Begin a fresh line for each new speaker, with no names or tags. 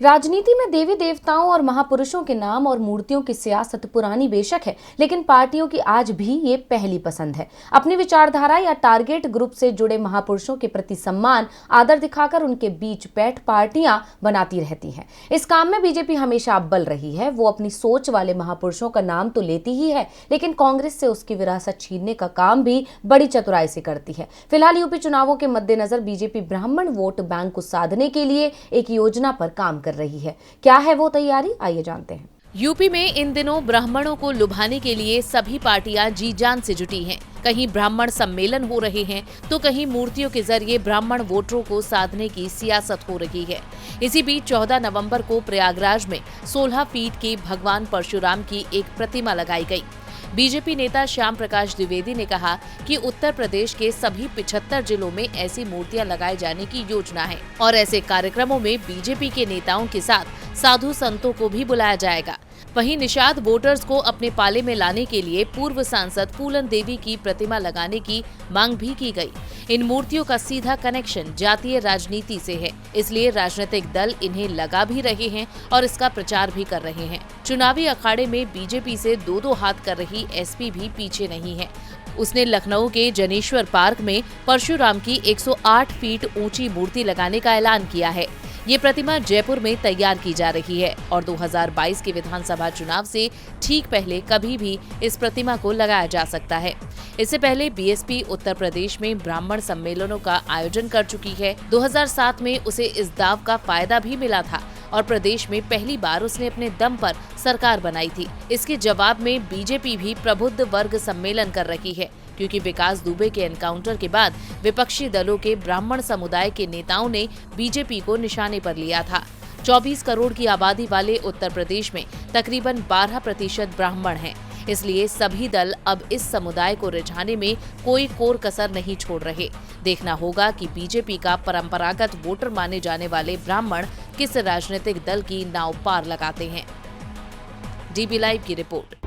राजनीति में देवी देवताओं और महापुरुषों के नाम और मूर्तियों की सियासत पुरानी बेशक है, लेकिन पार्टियों की आज भी ये पहली पसंद है। अपनी विचारधारा या टारगेट ग्रुप से जुड़े महापुरुषों के प्रति सम्मान, आदर दिखाकर उनके बीच बैठ पार्टियां बनाती रहती हैं। इस काम में बीजेपी हमेशा अव्वल रही है। वो अपनी सोच वाले महापुरुषों का नाम तो लेती ही है, लेकिन कांग्रेस से उसकी विरासत छीनने का काम भी बड़ी चतुराई से करती है। फिलहाल यूपी चुनावों के मद्देनजर बीजेपी ब्राह्मण वोट बैंक को साधने के लिए एक योजना पर काम कर रही है। क्या है वो तैयारी, आइए जानते हैं।
यूपी में इन दिनों ब्राह्मणों को लुभाने के लिए सभी पार्टियां जी जान से जुटी हैं। कहीं ब्राह्मण सम्मेलन हो रहे हैं तो कहीं मूर्तियों के जरिए ब्राह्मण वोटरों को साधने की सियासत हो रही है। इसी बीच 14 नवंबर को प्रयागराज में 16 फीट की भगवान परशुराम की एक प्रतिमा लगाई गई। बीजेपी नेता श्याम प्रकाश द्विवेदी ने कहा कि उत्तर प्रदेश के सभी 75 जिलों में ऐसी मूर्तियां लगाए जाने की योजना है और ऐसे कार्यक्रमों में बीजेपी के नेताओं के साथ साधु संतों को भी बुलाया जाएगा। वहीं निषाद वोटर्स को अपने पाले में लाने के लिए पूर्व सांसद फूलन देवी की प्रतिमा लगाने की मांग भी की गई। इन मूर्तियों का सीधा कनेक्शन जातीय राजनीति से है, इसलिए राजनीतिक दल इन्हें लगा भी रहे हैं और इसका प्रचार भी कर रहे हैं। चुनावी अखाड़े में बीजेपी से दो हाथ कर रही एसपी भी पीछे नहीं है। उसने लखनऊ के जनेश्वर पार्क में परशुराम की 108 फीट ऊंची मूर्ति लगाने का ऐलान किया है। ये प्रतिमा जयपुर में तैयार की जा रही है और 2022 के विधानसभा चुनाव से ठीक पहले कभी भी इस प्रतिमा को लगाया जा सकता है। इससे पहले बीएसपी उत्तर प्रदेश में ब्राह्मण सम्मेलनों का आयोजन कर चुकी है। 2007 में उसे इस दाव का फायदा भी मिला था और प्रदेश में पहली बार उसने अपने दम पर सरकार बनाई थी। इसके जवाब में बीजेपी भी प्रबुद्ध वर्ग सम्मेलन कर रही है, क्योंकि विकास दुबे के एनकाउंटर के बाद विपक्षी दलों के ब्राह्मण समुदाय के नेताओं ने बीजेपी को निशाने पर लिया था। 24 करोड़ की आबादी वाले उत्तर प्रदेश में तकरीबन 12% ब्राह्मण हैं। इसलिए सभी दल अब इस समुदाय को रिझाने में कोई कोर कसर नहीं छोड़ रहे। देखना होगा कि बीजेपी का परंपरागत वोटर माने जाने वाले ब्राह्मण किस राजनीतिक दल की नाव पार लगाते हैं। डीबी लाइव की रिपोर्ट।